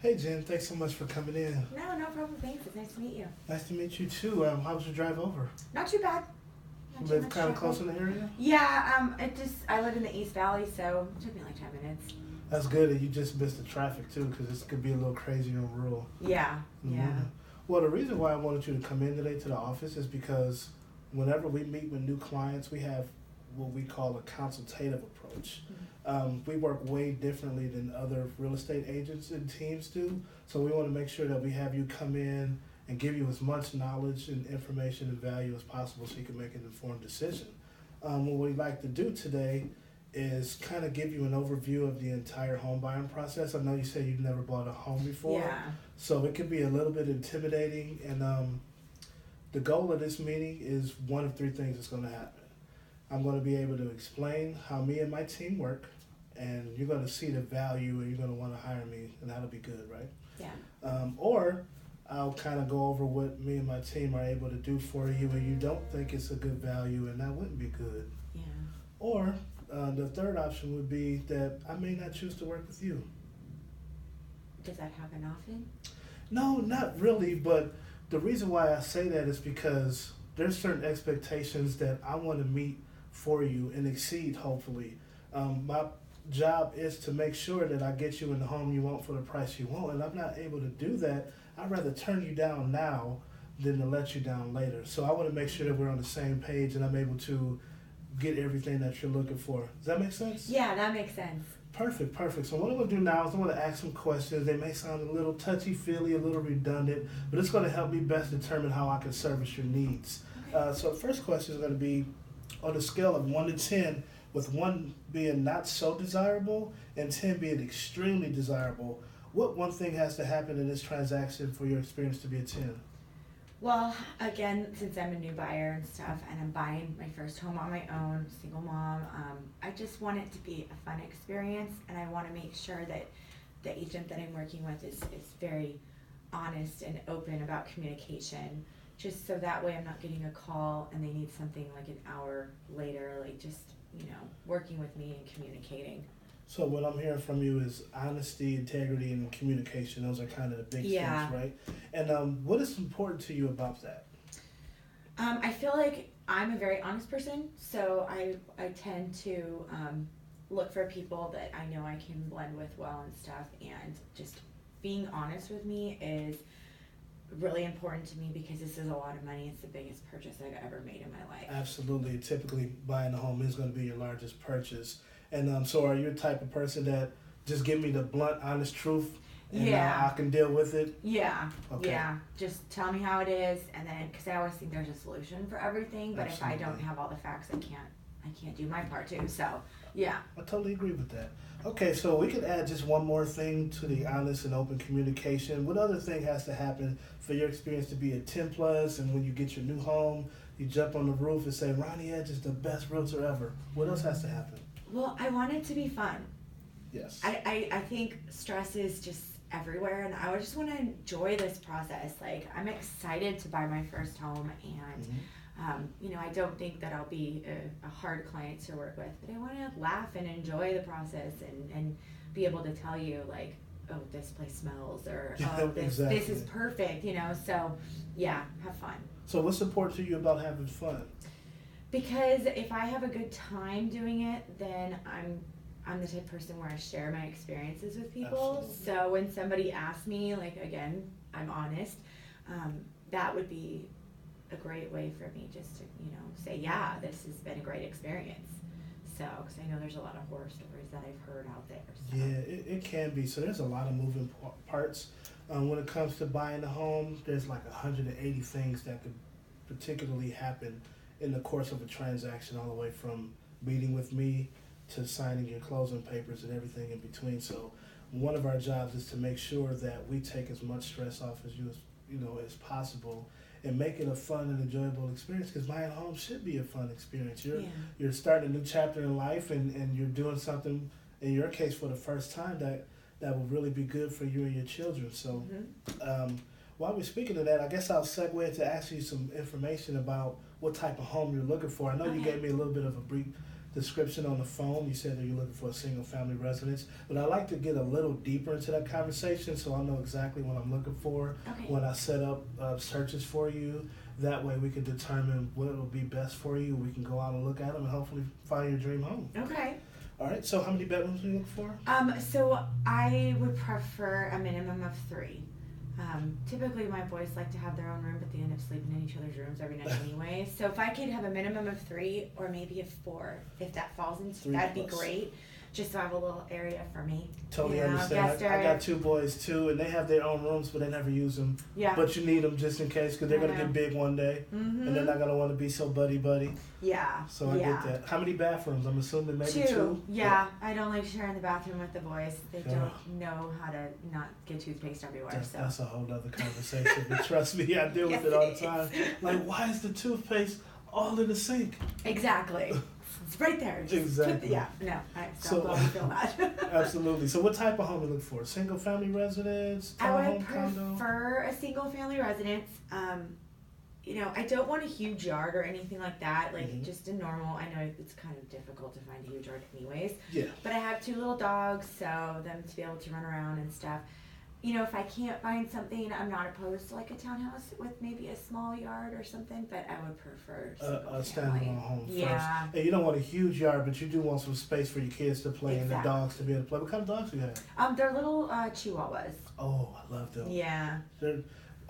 Hey Jen, thanks so much for coming in. No, no problem. Thanks. It's nice to meet you. Nice to meet you too. How was your drive over? Not too bad. You Not too live much kind of traffic. close in the area? Yeah, I live in the East Valley, so it took me like 10 minutes. That's good that you just missed the traffic too, because this could be a little crazy on rural. Yeah, yeah. Well, the reason why I wanted you to come in today to the office is because whenever we meet with new clients, we have what we call a consultative approach. We work way differently than other real estate agents and teams do, so we want to make sure that we have you come in and give you as much knowledge and information and value as possible so you can make an informed decision. What we'd like to do today is kind of give you an overview of the entire home buying process. I know you said you've never bought a home before, Yeah. so it can be a little bit intimidating. And the goal of this meeting is one of three things that's going to happen. I'm going to be able to explain how me and my team work, and you're going to see the value, and you're going to want to hire me, and that'll be good, right? Yeah. Or I'll kind of go over what me and my team are able to do for you, and you don't think it's a good value, and that wouldn't be good. Yeah. Or the third option would be that I may not choose to work with you. Does that happen often? No, not really, but the reason why I say that is because there's certain expectations that I want to meet for you and exceed, hopefully. My job is to make sure that I get you in the home you want for the price you want, and I'm not able to do that. I'd rather turn you down now than to let you down later. So I want to make sure that we're on the same page and I'm able to get everything that you're looking for. Does that make sense? Yeah, that makes sense. Perfect, perfect. So what I'm going to do now is I'm going to ask some questions. They may sound a little touchy-feely, a little redundant, but it's going to help me best determine how I can service your needs. So the first question is going to be on a scale of 1 to 10, with 1 being not so desirable and 10 being extremely desirable. What one thing has to happen in this transaction for your experience to be a 10? Well, again, since I'm a new buyer and stuff, and I'm buying my first home on my own, single mom, I just want it to be a fun experience, and I want to make sure that the agent that I'm working with is very honest and open about communication, just so that way I'm not getting a call and they need something like an hour later, like just, working with me and communicating. So what I'm hearing from you is honesty, integrity, and communication. Those are kind of the big Yeah. things, right? And what is important to you about that? I feel like I'm a very honest person, so I tend to look for people that I know I can blend with well and stuff, and just being honest with me is really important to me because this is a lot of money. It's the biggest purchase I've ever made in my life. Absolutely. Typically, buying a home is going to be your largest purchase. And so are you the type of person that just give me the blunt, honest truth and Yeah. I can deal with it? Yeah, Okay. yeah. Just tell me how it is, and then because I always think there's a solution for everything, but if I don't Absolutely. have all the facts, I can't do my part too. So, yeah. I totally agree with that. Okay, so we could add just one more thing to the honest and open communication. What other thing has to happen for your experience to be a 10 plus, and when you get your new home, you jump on the roof and say, Ronnie Edge is the best realtor ever? What else has to happen? Well, I want it to be fun. Yes. I think stress is just everywhere, and I just want to enjoy this process. Like, I'm excited to buy my first home, and I don't think that I'll be a hard client to work with, but I want to laugh and enjoy the process and be able to tell you, like, oh, this place smells, or oh, this Exactly. is perfect, so yeah, have fun. So what's important to you about having fun? Because if I have a good time doing it, then I'm the type of person where I share my experiences with people. Absolutely. So when somebody asks me, like, again, I'm honest, that would be a great way for me just to, say, yeah, this has been a great experience. So, because I know there's a lot of horror stories that I've heard out there. So. Yeah, it can be. So there's a lot of moving parts. When it comes to buying a home, there's like 180 things that could particularly happen in the course of a transaction, all the way from meeting with me to signing your closing papers and everything in between. So one of our jobs is to make sure that we take as much stress off as as possible, and make it a fun and enjoyable experience, because buying a home should be a fun experience. You're starting a new chapter in life, and you're doing something, in your case, for the first time that will really be good for you and your children. So while we're speaking of that, I guess I'll segue into ask you some information about what type of home you're looking for. I know you Okay. gave me a little bit of a brief description on the phone. You said that you're looking for a single family residence, but I'd like to get a little deeper into that conversation so I know exactly what I'm looking for Okay. when I set up searches for you. That way we can determine what will be best for you. We can go out and look at them and hopefully find your dream home. Okay. All right, so how many bedrooms are you looking for? So I would prefer a minimum of 3. Typically my boys like to have their own room, but they end up sleeping in each other's rooms every night anyway. So if I could have a minimum of 3 or maybe a 4, if that falls into, 3 that'd be plus. great. Just so I have a little area for me. Totally You know, understand. guest I area. got 2 boys too, and they have their own rooms, but they never use them. Yeah. But you need them just in case, because they're I gonna know. get big one day, and they're Mhm. not gonna want to be so buddy. Yeah. So I yeah. get that. How many bathrooms? I'm assuming maybe 2. 2. Yeah. I don't like sharing the bathroom with the boys. They Yeah. don't know how to not get toothpaste everywhere. That's a whole other conversation. But trust me, I deal with Yes, it all it the time. is. Like, why is the toothpaste all in the sink? Exactly. It's right there. Just Exactly. yeah. No. I So- don't feel bad. Absolutely. So, what type of home you look for? Single family residence, I would townhome, condo? prefer a single family residence. You know, I don't want a huge yard or anything like that. Like Mhm. just a normal. I know it's kind of difficult to find a huge yard, anyways. Yeah. But I have 2 little dogs, so them to be able to run around and stuff. You know, if I can't find something, I'm not opposed to like a townhouse with maybe a small yard or something. But I would prefer A single family. standalone home Yeah. first. And you don't want a huge yard, but you do want some space for your kids to play and the Exactly. dogs to be able to play. What kind of dogs do you have? They're little chihuahuas. Oh, I love them. Yeah.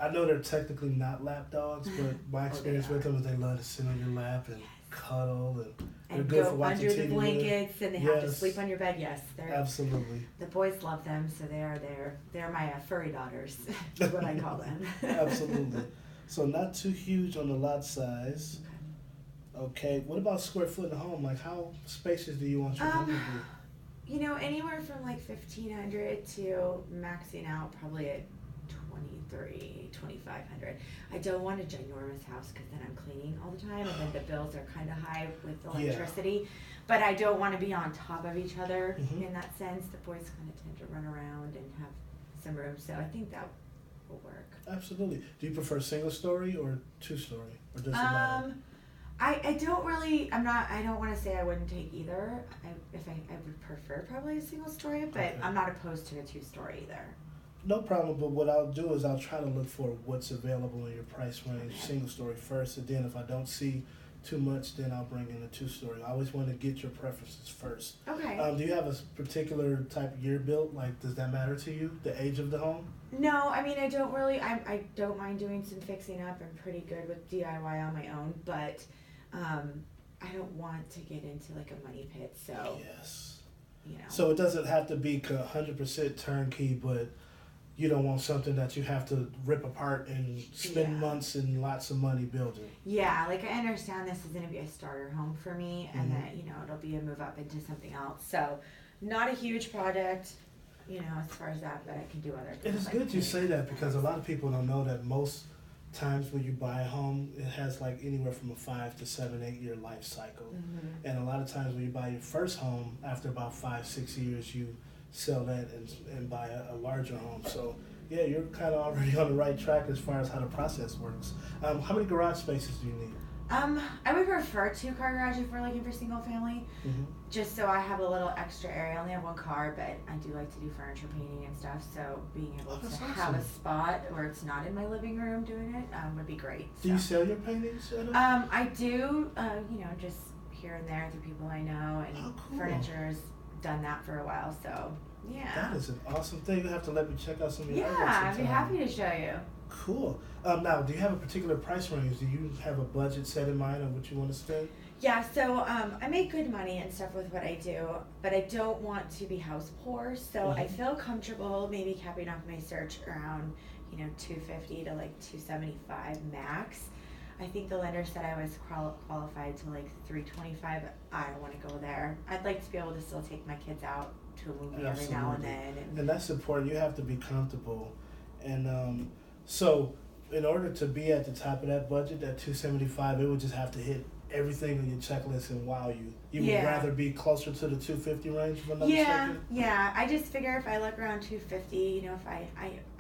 I know they're technically not lap dogs, but my Oh, experience they with them is they love to sit on your lap and cuddle, and they're And good for go watching under the TV with. blankets, and they have to Yes. sleep on your bed. Yes, they're Absolutely. the boys love them, so they're my furry daughters, is what I call them. Absolutely. So not too huge on the lot size. Okay. What about square foot in the home? Like, how spacious do you want your home to be? You know, anywhere from like 1,500 to maxing out probably at 2,500. I don't want a ginormous house because then I'm cleaning all the time, and then the bills are kind of high with electricity. But I don't want to be on top of each other Mhm. in that sense. The boys kind of tend to run around and have some room, so I think that will work. Absolutely. Do you prefer single story or 2-story, or does it matter? I don't really, I don't want to say I wouldn't take either. I would prefer probably a single story, but Okay. I'm not opposed to a 2-story either. No problem, but what I'll do is I'll try to look for what's available in your price range, Okay. single story first, and then if I don't see too much, then I'll bring in a 2-story. I always want to get your preferences first. Okay. Do you have a particular type of year built? Like, does that matter to you, the age of the home? No, I mean, I don't really, I don't mind doing some fixing up. I'm pretty good with DIY on my own, but I don't want to get into like a money pit, so, Yes. you know. So it doesn't have to be 100% turnkey, but you don't want something that you have to rip apart and spend Yeah. months and lots of money building. Yeah, like I understand this is going to be a starter home for me, and Mhm. that, you know, it'll be a move up into something else. So, not a huge project, you know, as far as that, but I can do other It things. is like good you paint say that and because a lot of people don't know that most times when you buy a home, it has like anywhere from a 5 to 7, 8 year life cycle. Mhm. And a lot of times when you buy your first home, after about 5, 6 years, you sell that and buy a larger home. So yeah, you're kind of already on the right track as far as how the process works. How many garage spaces do you need? I would prefer 2-car garage if we're looking for single family, just so I have a little extra area. I only have 1 car, but I do like to do furniture painting and stuff, so being able Oh, to that's have a awesome. spot where it's not in my living room doing it would be great. Do you So. sell your paintings at all? I do, you know, just here and there through people I know, and Oh, cool. furniture's done that for a while, so yeah. That is an awesome thing. You have to let me check out some of your artwork Yeah, I'd be sometime. happy to show you. Cool. Now, do you have a particular price range? Do you have a budget set in mind on what you want to spend? Yeah, so I make good money and stuff with what I do, but I don't want to be house poor, so I Mhm. feel comfortable maybe capping off my search around, you know, 250 to like 275 max. I think the lender said I was qualified to like 325. I don't want to go there. I'd like to be able to still take my kids out to a movie every now and Absolutely. then. And that's important. You have to be comfortable. And so, in order to be at the top of that budget, that 275, it would just have to hit everything on your checklist and wow you. You would Yeah. rather be closer to the 250 range, if I'm not Yeah, mistaken? yeah. I just figure if I look around 250, you know, if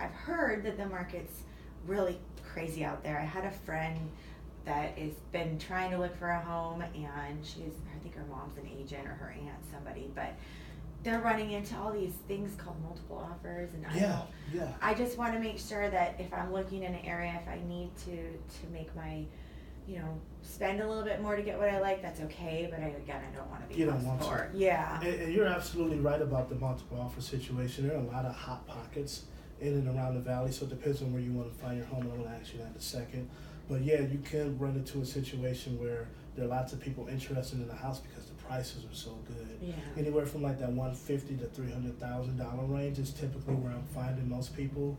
I've heard that the market's really crazy out there. I had a friend that has been trying to look for a home, and I think her mom's an agent or her aunt, somebody, but they're running into all these things called multiple offers, and I just want to make sure that if I'm looking in an area, if I need to make my, spend a little bit more to get what I like, that's okay, but I don't want to be You don't want to. Yeah. And you're absolutely right about the multiple offer situation. There are a lot of hot pockets in and around the valley, so it depends on where you want to find your home, and I'm going to ask you that in a second. But yeah, you can run into a situation where there are lots of people interested in the house because the prices are so good. Yeah. Anywhere from like that $150,000 to $300,000 range is typically where I'm finding most people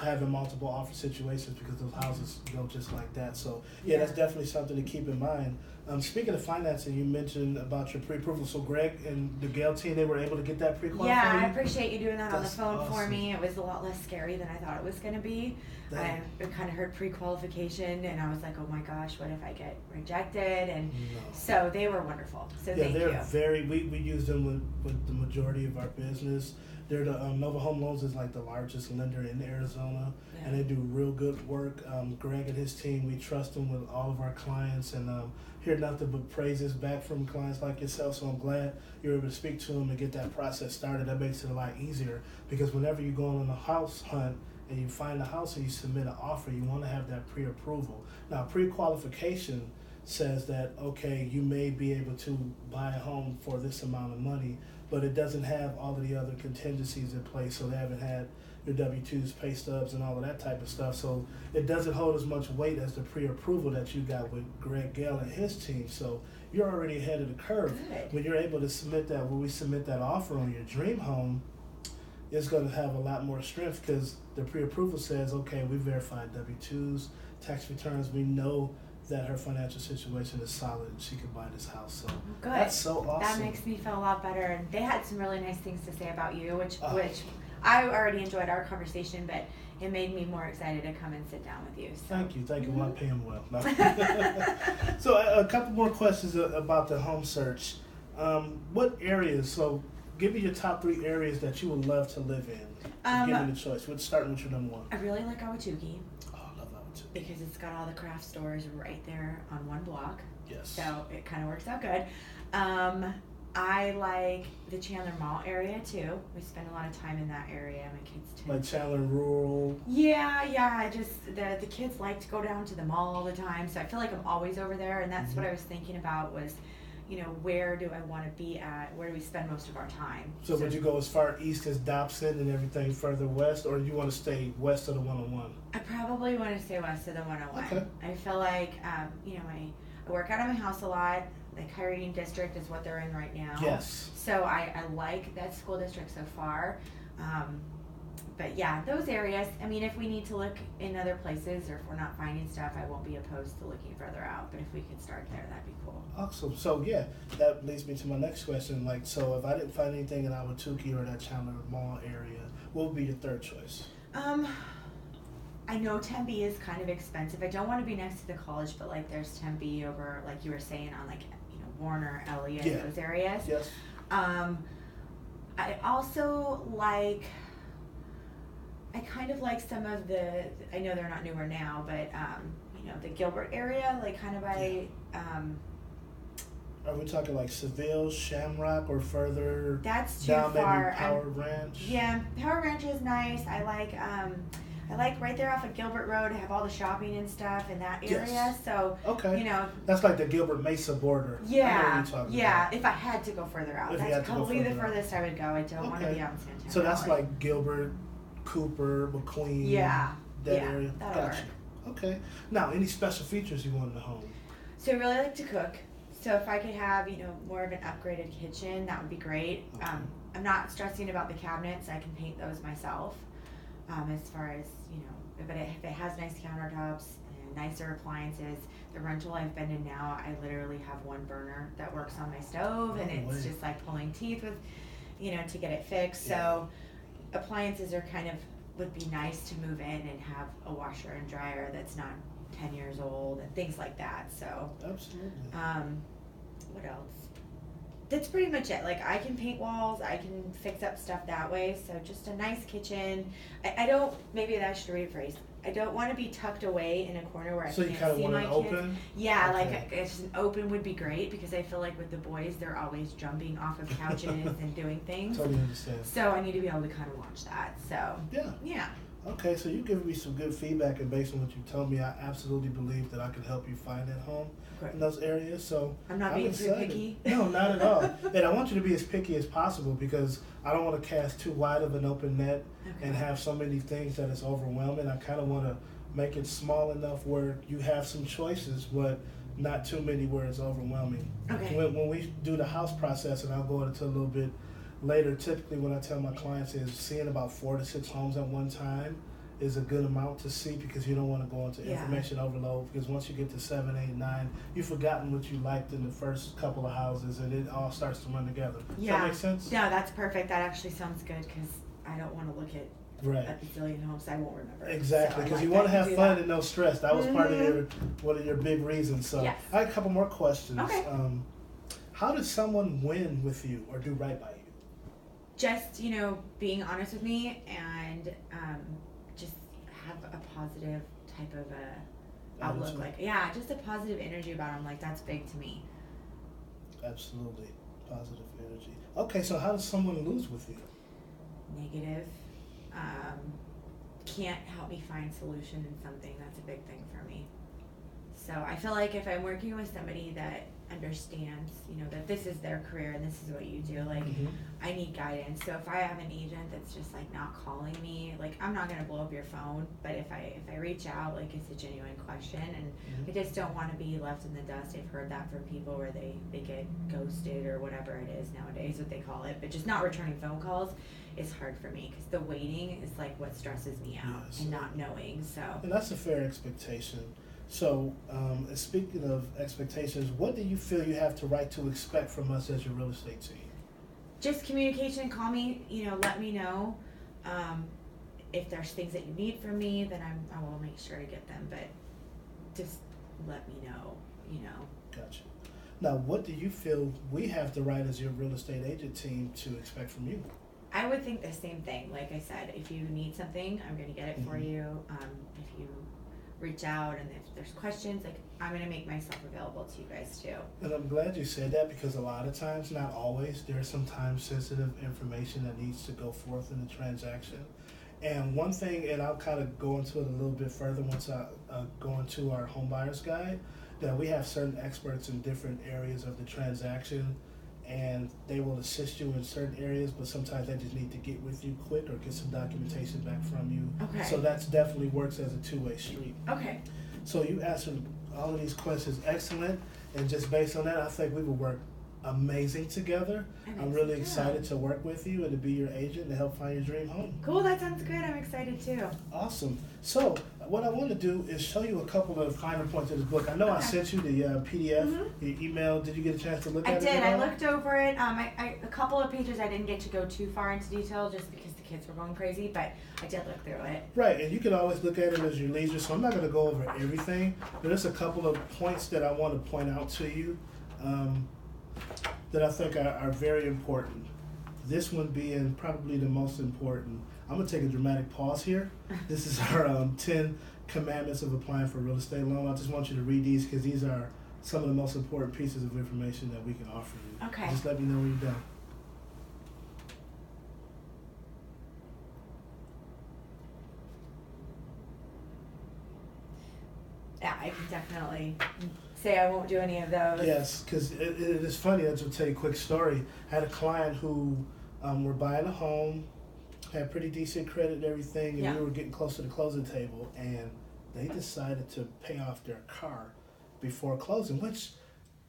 having multiple offer situations because those houses go just like that. So yeah, that's definitely something to keep in mind. Speaking of financing, you mentioned about your pre-approval. So Greg and the Gale team, they were able to get that pre-qualified? Yeah, I appreciate you doing that on the phone awesome. for me. It was a lot less scary than I thought it was going to be. I kind of heard pre-qualification, and I was like, oh my gosh, what if I get rejected? And so they were wonderful. So thank you. We use them with the majority of our business. They're the Nova Home Loans is like the largest lender in Arizona, and they do real good work. Greg and his team, we trust them with all of our clients, and hear nothing but praises back from clients like yourself. So I'm glad you're able to speak to them and get that process started. That makes it a lot easier, because whenever you go on a house hunt and you find a house and you submit an offer, you want to have that pre-approval. Now, pre-qualification says that, okay, you may be able to buy a home for this amount of money, but it doesn't have all of the other contingencies in place. So they haven't had your W-2s, pay stubs, and all of that type of stuff. So it doesn't hold as much weight as the pre-approval that you got with Greg Gale and his team. So you're already ahead of the curve. Good. When you're able to submit that, when we submit that offer on your dream home, it's going to have a lot more strength, because the pre-approval says, okay, we verified W-2s, tax returns, we know that her financial situation is solid and she can buy this house. So good. That's so awesome. That makes me feel a lot better. And they had some really nice things to say about you, which I already enjoyed our conversation, but it made me more excited to come and sit down with you. So. Thank you. Well, I pay him well. No. So a couple more questions about the home search. What areas? So give me your top 3 areas that you would love to live in. Give me the choice. We're starting with your number 1. I really like Ahwatukee. Because it's got all the craft stores right there on one block. Yes. So it kind of works out good. I like the Chandler Mall area too. We spend a lot of time in that area. My kids too. Like Chandler Rural. Yeah. I just the kids like to go down to the mall all the time, so I feel like I'm always over there. And that's what I was thinking about was, where do I want to be at? Where do we spend most of our time? So would you go as far east as Dobson and everything further west, or do you want to stay west of the 101? I probably want to stay west of the 101. Okay. I feel like, I work out of my house a lot. The Kyrene district is what they're in right now. Yes. So I like that school district so far. But yeah, those areas, if we need to look in other places or if we're not finding stuff, I won't be opposed to looking further out. But if we could start there, that'd be cool. Awesome. So yeah, that leads me to my next question. So if I didn't find anything in Ahwatukee or that Chandler Mall area, what would be your third choice? I know Tempe is kind of expensive. I don't want to be next to the college, but there's Tempe over, like you were saying, on Warner, Elliott, those areas. Yes. I also I kind of like some of I know they're not newer now, but the Gilbert area, kind of by. Are we talking like Seville, Shamrock, or further? That's too down, far. Maybe Power Ranch. Yeah, Power Ranch is nice. I like right there off of Gilbert Road. I have all the shopping and stuff in that area. Yes. So okay. That's like the Gilbert Mesa border. Yeah. About. If I had to go further out, that's probably the furthest I would go. I don't want to be out in Santana. So that's like Gilbert, Cooper, McQueen. Yeah. That area. That'll work. Okay. Now, any special features you want in the home? So I really like to cook. So if I could have, more of an upgraded kitchen, that would be great. Okay. I'm not stressing about the cabinets. I can paint those myself. As far as, but if it has nice countertops and nicer appliances, the rental I've been in now, I literally have one burner that works on my stove, and it's just like pulling teeth with, to get it fixed. Yeah. So appliances would be nice to move in and have a washer and dryer that's not 10 years old and things like that. So absolutely. What else? That's pretty much it. I can paint walls, I can fix up stuff that way. So just a nice kitchen. I don't, maybe I should rephrase. I don't want to be tucked away in a corner where So I you can't kind of see want my it kids. open? Yeah, Okay. like it's just an open would be great because I feel like with the boys they're always jumping off of couches and doing things. Totally understand. So I need to be able to kind of watch that. So Yeah. yeah. Okay, so you giving me some good feedback, and based on what you told me, I absolutely believe that I can help you find that home in Good. those areas. So I'm not being too excited. picky. No, not at all. And I want you to be as picky as possible because I don't want to cast too wide of an open net Okay. and have so many things that it's overwhelming. I kind of want to make it small enough where you have some choices, but not too many where it's overwhelming. Okay. When we do the house process, and I'll go into a little bit later, typically what I tell my clients is seeing about 4 to 6 homes at one time is a good amount to see because you don't want to go into Yeah. information overload, because once you get to 7, 8, 9, you've forgotten what you liked in the first couple of houses and it all starts to run together. Does that make sense? No, that's perfect. That actually sounds good because I don't want to look at Right. a bazillion homes I won't remember. Exactly, So I because like you that want to have do fun that. and no stress. That was part of Mhm. one of your big reasons. So Yes. I have a couple more questions. Okay. How does someone win with you or do right by you? Just being honest with me and just have a positive type of a outlook. Attitude? Like yeah, just a positive energy about them. Like that's big to me. Absolutely. Positive energy. Okay, so how does someone lose with you? Negative. Can't help me find solution in something. That's a big thing for me. So I feel like if I'm working with somebody that understands, that this is their career and this is what you do, like Mhm. I need guidance. So if I have an agent that's just like not calling me, like I'm not gonna blow up your phone, but if I reach out, like it's a genuine question and Mhm. I just don't want to be left in the dust. I've heard that from people where they get ghosted or whatever it is nowadays, what they call it, but just not returning phone calls is hard for me because the waiting is like what stresses me out Yes. and not knowing. So And that's a fair expectation. So, speaking of expectations, what do you feel you have to right to expect from us as your real estate team? just communication, call me, let me know. If there's things that you need from me, then I will make sure to get them, but just let me know. Gotcha. Now, what do you feel we have the right as your real estate agent team to expect from you? I would think the same thing. Like I said, if you need something, I'm going to get it for Mhm. you. If you reach out and if there's questions, like I'm going to make myself available to you guys too. And I'm glad you said that because a lot of times, not always, there's sometimes sensitive information that needs to go forth in the transaction. And one thing, and I'll kind of go into it a little bit further once I go into our home buyer's guide, that we have certain experts in different areas of the transaction, and they will assist you in certain areas, but sometimes they just need to get with you quick or get some documentation back from you. Okay. So that definitely works as a two-way street. Okay. So you answered all of these questions excellent, and just based on that, I think we will work amazing together. I'm really Yeah. excited to work with you and to be your agent to help find your dream home. Cool, that sounds good. I'm excited too. Awesome. So what I want to do is show you a couple of finer points of this book. I know I Okay. sent you the PDF, Mhm. your email. Did you get a chance to look I at it? did. at I all? looked over it. A couple of pages I didn't get to go too far into detail just because the kids were going crazy, but I did look through it. Right, and you can always look at it as your leisure, so I'm not going to go over everything, but there's a couple of points that I want to point out to you that I think are very important. This one being probably the most important. I'm going to take a dramatic pause here. This is our 10 commandments of applying for a real estate loan. I just want you to read these because these are some of the most important pieces of information that we can offer you. Okay. Just let me know when you're done. Yeah, I can definitely say I won't do any of those. Yes, because it is funny. I'll just tell you a quick story. I had a client who were buying a home, had pretty decent credit and everything, and Yeah. we were getting close to the closing table, and they decided to pay off their car before closing, which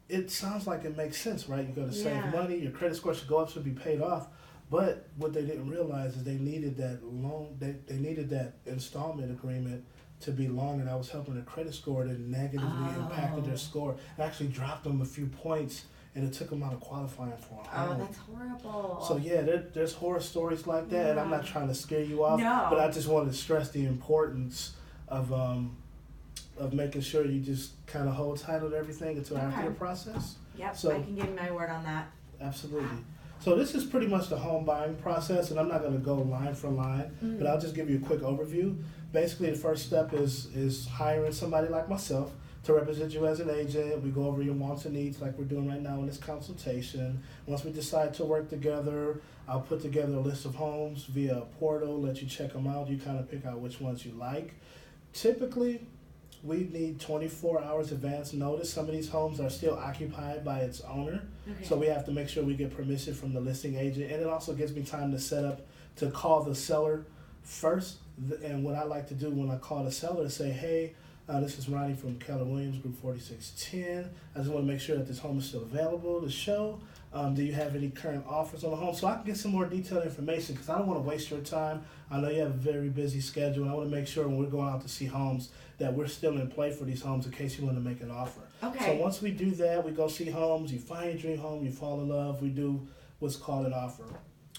it sounds like it makes sense, right? You're going to Yeah. save money, your credit score should go up, should be paid off. But what they didn't realize is they needed that loan, they needed that installment agreement to be long, and I was helping their credit score that negatively impacted Oh. their score. It actually dropped them a few points, and it took them out of qualifying for a Oh, home. that's horrible. So yeah, there's horror stories like that, and I'm Yeah. not trying to scare you off, No. but I just wanted to stress the importance of making sure you just kind of hold title to everything until after Okay. the process. Yep, so- I can give you my word on that. Absolutely. So this is pretty much the home buying process, and I'm not going to go line for line, but I'll just give you a quick overview. Basically, the first step is hiring somebody like myself to represent you as an agent. We go over your wants and needs like we're doing right now in this consultation. Once we decide to work together, I'll put together a list of homes via a portal, let you check them out. You kind of pick out which ones you like. Typically, we need 24 hours advance notice. Some of these homes are still occupied by its owner, so we have to make sure we get permission from the listing agent. And it also gives me time to set up to call the seller first. And what I like to do when I call the seller is say, hey, this is Ronnie from Keller Williams Group 4610. I just want to make sure that this home is still available to show. Do you have any current offers on the home? So I can get some more detailed information because I don't want to waste your time. I know you have a very busy schedule, and I want to make sure when we're going out to see homes that we're still in play for these homes in case you want to make an offer. Okay. So once we do that, we go see homes, you find your dream home, you fall in love, we do what's called an offer.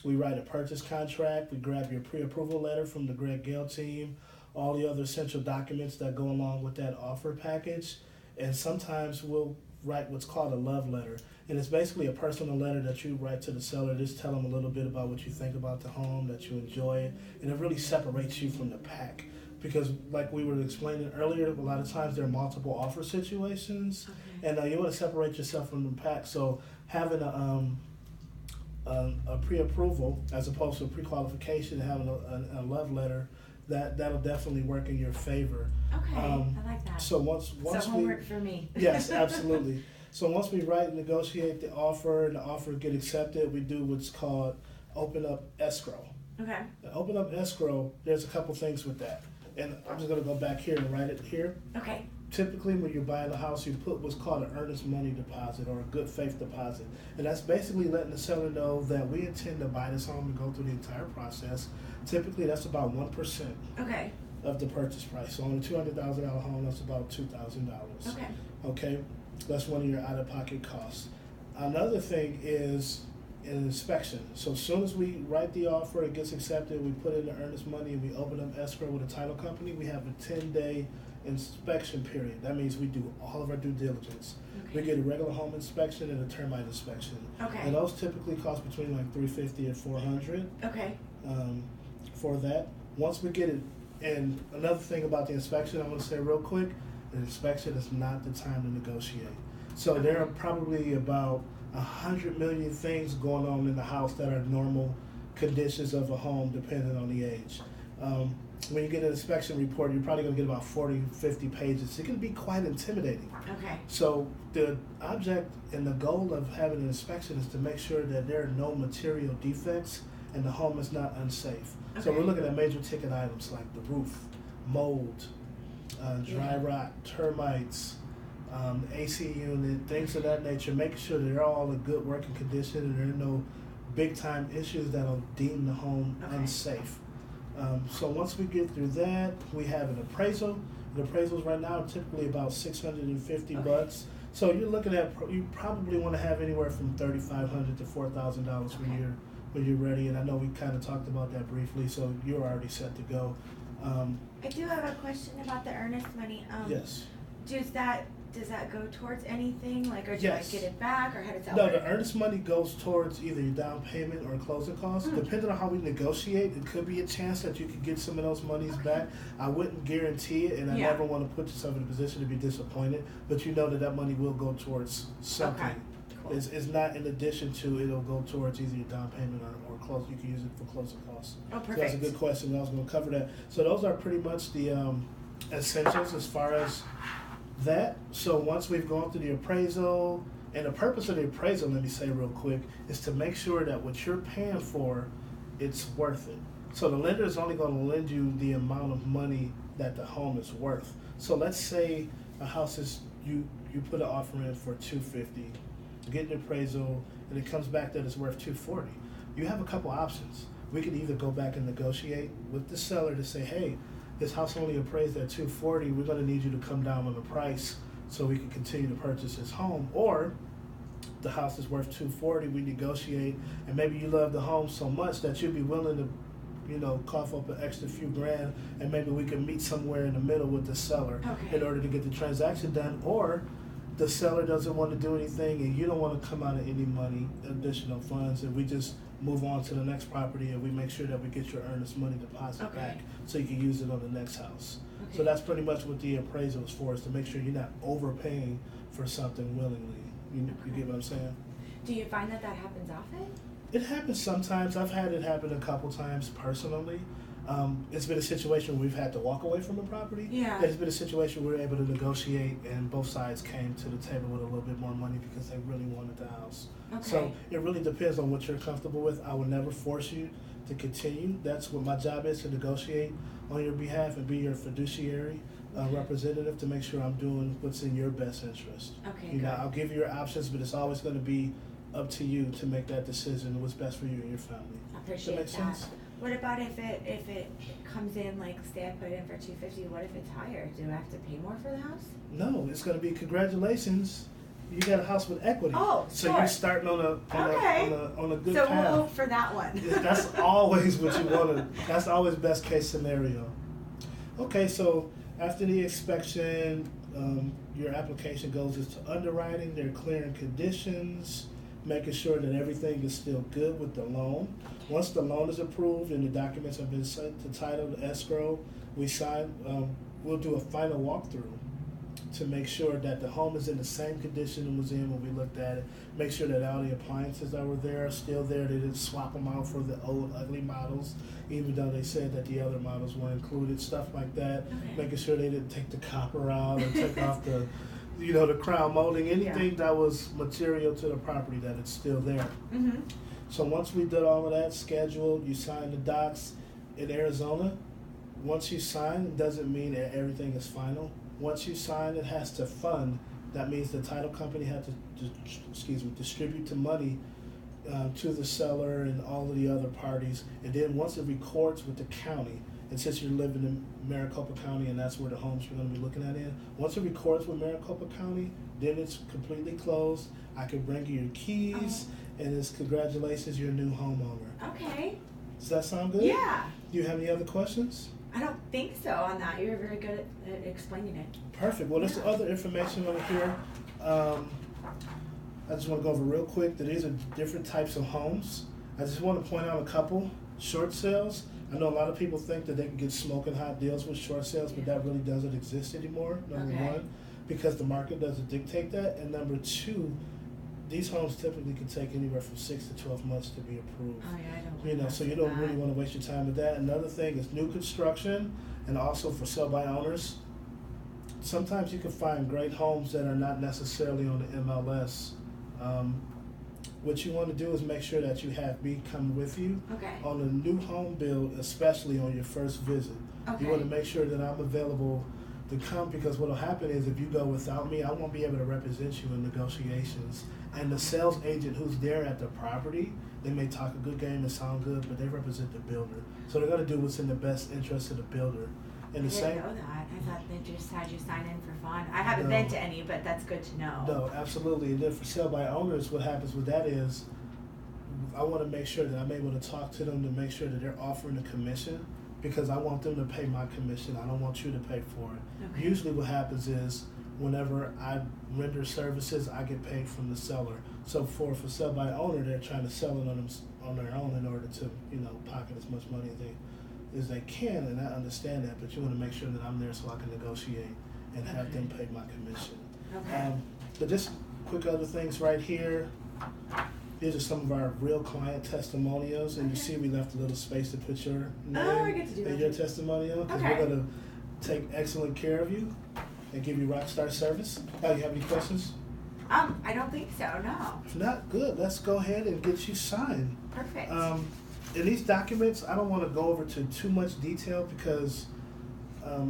We write a purchase contract, we grab your pre-approval letter from the Greg Gale team, all the other essential documents that go along with that offer package, and sometimes we'll write what's called a love letter. And it's basically a personal letter that you write to the seller, just tell them a little bit about what you think about the home, that you enjoy it, and it really separates you from the pack. Because like we were explaining earlier, a lot of times there are multiple offer situations, and you want to separate yourself from the pack. So having a pre-approval as opposed to a pre-qualification, having a love letter, that'll definitely work in your favor. Okay, I like that. So once homework for me. Yes, absolutely. So once we write and negotiate the offer and the offer get accepted, we do what's called open up escrow. Okay. Now, open up escrow, there's a couple things with that. And I'm just going to go back here and write it here. Okay. Typically, when you're buying a house, you put what's called an earnest money deposit or a good faith deposit. And that's basically letting the seller know that we intend to buy this home and go through the entire process. Typically, that's about 1% Okay. of the purchase price. So on a $200,000 home, that's about $2,000. Okay. Okay? That's one of your out-of-pocket costs. Another thing is an inspection. So as soon as we write the offer, it gets accepted, we put in the earnest money, and we open up escrow with a title company, we have a 10-day inspection period. That means we do all of our due diligence. Okay. We get a regular home inspection and a termite inspection. Okay. And those typically cost between like $350 and $400 Okay. for that. Once we get it, and another thing about the inspection I want to say real quick, the inspection is not the time to negotiate. So there are probably about 100 million things going on in the house that are normal conditions of a home depending on the age. When you get an inspection report, you're probably going to get about 40, 50 pages. It can be quite intimidating. Okay. So the object and the goal of having an inspection is to make sure that there are no material defects and the home is not unsafe. So Okay. we're looking at major ticket items like the roof, mold, dry rot, termites, AC unit, things of that nature, making sure that they're all in good working condition and there are no big time issues that'll deem the home unsafe. So once we get through that, we have an appraisal. The appraisals right now are typically about $650. So you're looking at, you probably want to have anywhere from $3,500 to $4,000 when you're ready. And I know we kind of talked about that briefly, so you're already set to go. I do have a question about the earnest money. Yes. Does that go towards anything? Like, or do Yes. I get it back, or how does that No, work? the earnest money goes towards either your down payment or closing costs. Depending on how we negotiate, it could be a chance that you could get some of those monies back. I wouldn't guarantee it, and I never want to put yourself in a position to be disappointed, but you know that money will go towards something. Okay. Cool. It's not in addition to, it'll go towards either your down payment or close. You can use it for closing costs. Oh, perfect. So that's a good question. I was going to cover that. So those are pretty much the essentials as far as that. So once we've gone through the appraisal, and the purpose of the appraisal, let me say real quick, is to make sure that what you're paying for, it's worth it. So the lender is only going to lend you the amount of money that the home is worth. So let's say a house is, you put an offer in for $250, get an appraisal, and it comes back that it's worth $240. You have a couple options. We could either go back and negotiate with the seller to say, hey, this house only appraised at $240, we're going to need you to come down on the price so we can continue to purchase this home. Or the house is worth $240, we negotiate, and maybe you love the home so much that you'd be willing to, cough up an extra few grand, and maybe we can meet somewhere in the middle with the seller in order to get the transaction done. Or the seller doesn't want to do anything and you don't want to come out of any money, additional funds, and we just move on to the next property and we make sure that we get your earnest money deposit Okay. back so you can use it on the next house. Okay. So that's pretty much what the appraisal is for, is to make sure you're not overpaying for something willingly. You get what I'm saying? Do you find that happens often? It happens sometimes. I've had it happen a couple times personally. It's been a situation where we've had to walk away from a property. Yeah. It's been a situation where we were able to negotiate and both sides came to the table with a little bit more money because they really wanted the house. Okay. So it really depends on what you're comfortable with. I would never force you to continue. That's what my job is, to negotiate on your behalf and be your fiduciary representative to make sure I'm doing what's in your best interest. Okay, You know, good. I'll give you your options, but it's always going to be up to you to make that decision, what's best for you and your family. I appreciate Does that that. make sense? What about if it comes in, like, say I put it in for $250, what if it's higher? Do I have to pay more for the house? No, it's going to be congratulations. You got a house with equity. Oh, so sure. you're starting on Okay. a good So path. we'll hope for that one. That's always what you want to. That's always best case scenario. Okay, so after the inspection, your application goes into underwriting. They're clearing conditions, making sure that everything is still good with the loan. Once the loan is approved and the documents have been sent to title, to escrow, we sign. We'll do a final walkthrough to make sure that the home is in the same condition it was in when we looked at it. Make sure that all the appliances that were there are still there. They didn't swap them out for the old ugly models, even though they said that the other models were included. Stuff like that. Okay. Making sure they didn't take the copper out or take off the, the crown molding. Anything that was material to the property, that it's still there. Mm-hmm. So once we did all of that, scheduled, you signed the docs in Arizona. Once you sign, it doesn't mean that everything is final. Once you sign, it has to fund. That means the title company had to, distribute the money to the seller and all of the other parties. And then once it records with the county, and since you're living in Maricopa County and that's where the homes you're going to be looking at in, once it records with Maricopa County, then it's completely closed. I can bring you your keys, and it's congratulations, you're a new homeowner. Okay. Does that sound good? Yeah. Do you have any other questions? I don't think so on that. You were very good at explaining it. Perfect. Well, there's Yeah. other information over here. I just want to go over real quick that these are different types of homes. I just want to point out a couple. Short sales. I know a lot of people think that they can get smoking hot deals with short sales, but that really doesn't exist anymore, number Okay. one, because the market doesn't dictate that. And number two, these homes typically can take anywhere from 6 to 12 months to be approved. Oh yeah, I don't. So you don't really want to waste your time with that. Another thing is new construction and also for sell by owners. Sometimes you can find great homes that are not necessarily on the MLS. What you want to do is make sure that you have me come with you Okay. on a new home build, especially on your first visit. Okay. You want to make sure that I'm available to come, because what will happen is if you go without me, I won't be able to represent you in negotiations. And the sales agent who's there at the property, they may talk a good game and sound good, but they represent the builder. So they're going to do what's in the best interest of the builder. And I the didn't same. know that. I thought they just had you sign in for fun. I haven't No. been to any, but that's good to know. No, absolutely. And then for sale by owners, what happens with that is I want to make sure that I'm able to talk to them to make sure that they're offering a commission, because I want them to pay my commission. I don't want you to pay for it. Okay. Usually what happens is whenever I render services, I get paid from the seller. So for sale by owner, they're trying to sell it on their own in order to, pocket as much money as they can, and I understand that, but you want to make sure that I'm there so I can negotiate and have them pay my commission. Okay. But just quick other things right here. These are some of our real client testimonials, and you see we left a little space to put your name I get to do and that. your testimonial, because Okay. we're going to take excellent care of you and give you rock star service. You have any questions? I don't think so. No. If not, good. Let's go ahead and get you signed. Perfect. In these documents, I don't want to go over to too much detail because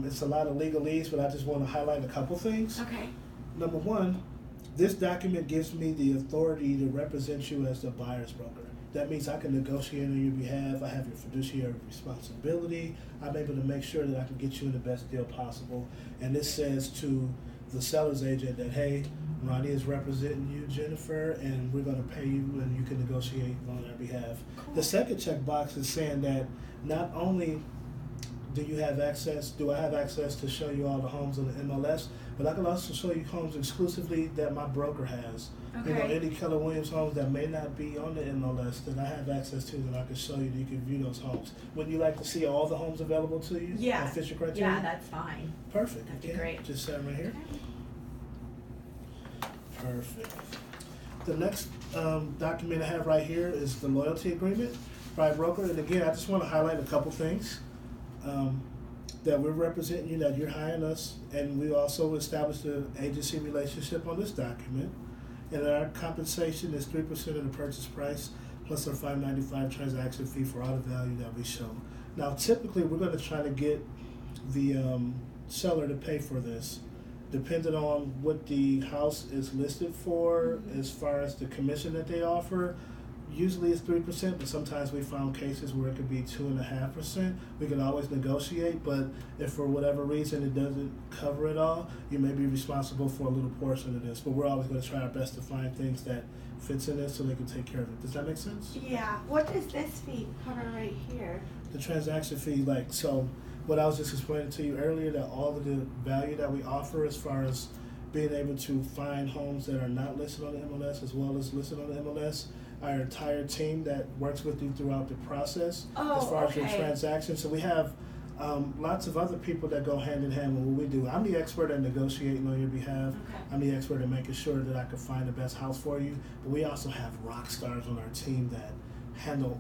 it's a lot of legalese, but I just want to highlight a couple things. Okay. Number one, this document gives me the authority to represent you as the buyer's broker. That means I can negotiate on your behalf. I have your fiduciary responsibility. I'm able to make sure that I can get you in the best deal possible. And this says to the seller's agent that, hey, Ronnie is representing you, Jennifer, and we're going to pay you and you can negotiate on our behalf. Cool. The second checkbox is saying that not only do you have access, do I have access to show you all the homes on the MLS? But I can also show you homes exclusively that my broker has. You know, Okay. any Keller Williams homes that may not be on the MLS that I have access to, that I can show you, that you can view those homes. Would you like to see all the homes available to you? Yeah. That fit your criteria? Yeah, that's fine. Perfect. That'd be Okay. great. Just set right here. Okay. Perfect. The next document I have right here is the loyalty agreement by broker. And again, I just want to highlight a couple things. That we're representing you, that you're hiring us, and we also established an agency relationship on this document. And our compensation is 3% of the purchase price plus our $5.95 transaction fee for all the value that we show. Now, typically, we're going to try to get the seller to pay for this, depending on what the house is listed for, as far as the commission that they offer. Usually it's 3%, but sometimes we found cases where it could be 2.5%. We can always negotiate, but if for whatever reason it doesn't cover it all, you may be responsible for a little portion of this. But we're always going to try our best to find things that fits in this so they can take care of it. Does that make sense? Yeah. What does this fee cover right here? The transaction fee, like, so what I was just explaining to you earlier, that all of the value that we offer as far as being able to find homes that are not listed on the MLS as well as listed on the MLS, our entire team that works with you throughout the process Oh, as far as your okay. transaction. So we have lots of other people that go hand in hand with what we do. I'm the expert at negotiating on your behalf. Okay. I'm the expert at making sure that I can find the best house for you. But we also have rock stars on our team that handle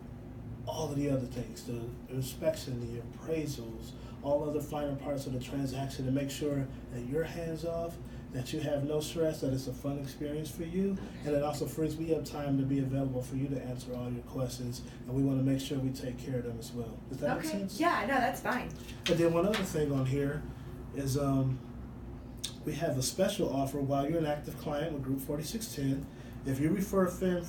all of the other things, the inspection, the appraisals, all other finer parts of the transaction, to make sure that you're hands off, that you have no stress, that it's a fun experience for you, and it also frees me up time to be available for you to answer all your questions, and we want to make sure we take care of them as well. Does that make Okay. sense? Yeah. No, that's fine. And then one other thing on here is we have a special offer while you're an active client with Group 4610. If you refer a friend,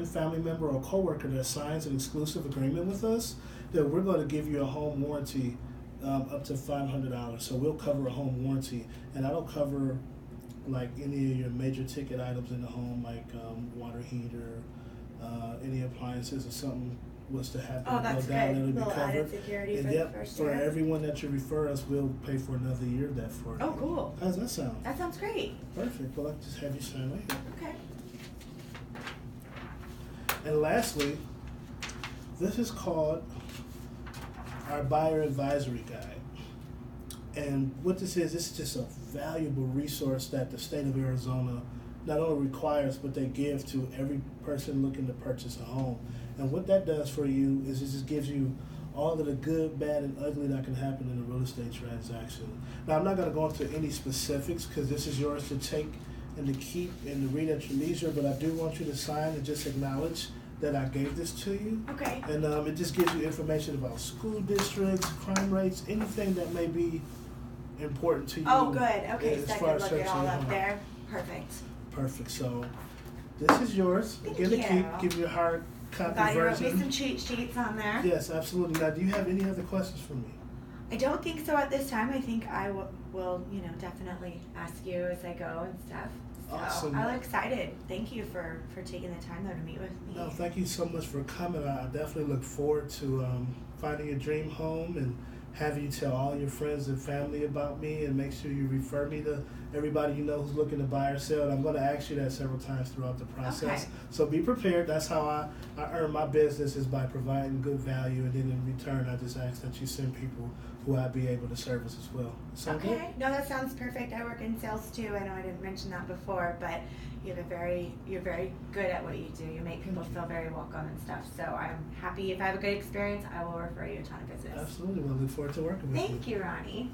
family member, or coworker that signs an exclusive agreement with us, then we're going to give you a home warranty up to $500. So we'll cover a home warranty, and that'll cover like any of your major ticket items in the home, like water heater, any appliances, or something was to happen Oh, to that's go down, good. it'll be Little covered. added security And for yep, the first for year. everyone that you refer us, we'll pay for another year of that for you. Oh, cool. How's that sound? That sounds great. Perfect. Well, I'll just have you sign right here. Okay. And lastly, this is called our buyer advisory guide. And what this is just a valuable resource that the state of Arizona not only requires, but they give to every person looking to purchase a home. And what that does for you is it just gives you all of the good, bad, and ugly that can happen in a real estate transaction. Now, I'm not going to go into any specifics because this is yours to take and to keep and to read at your leisure, but I do want you to sign and just acknowledge that I gave this to you. Okay. And it just gives you information about school districts, crime rates, anything that may be important to you. Oh, good. Okay, as so I far can as look it searching all your up home. there. Perfect. Perfect. So this is yours. Thank Again, to you. keep. Give you a hard copy Glad you wrote me version. some cheat sheets on there. Yes, absolutely. Now, do you have any other questions for me? I don't think so at this time. I think I will, definitely ask you as I go and stuff. So Awesome. I'm excited. Thank you for taking the time though to meet with me. No, thank you so much for coming. I definitely look forward to finding your dream home and have you tell all your friends and family about me, and make sure you refer me to everybody you know who's looking to buy or sell. And I'm going to ask you that several times throughout the process. Okay. So be prepared. That's how I earn my business, is by providing good value, and then in return I just ask that you send people who I'd be able to service as well. Sound good? Okay. No, that sounds perfect. I work in sales too. I know I didn't mention that before, but you're very good at what you do. You make people feel very welcome and stuff. So I'm happy. If I have a good experience, I will refer you a ton of business. Absolutely. We'll look forward to working with you. Thank you, Ronnie.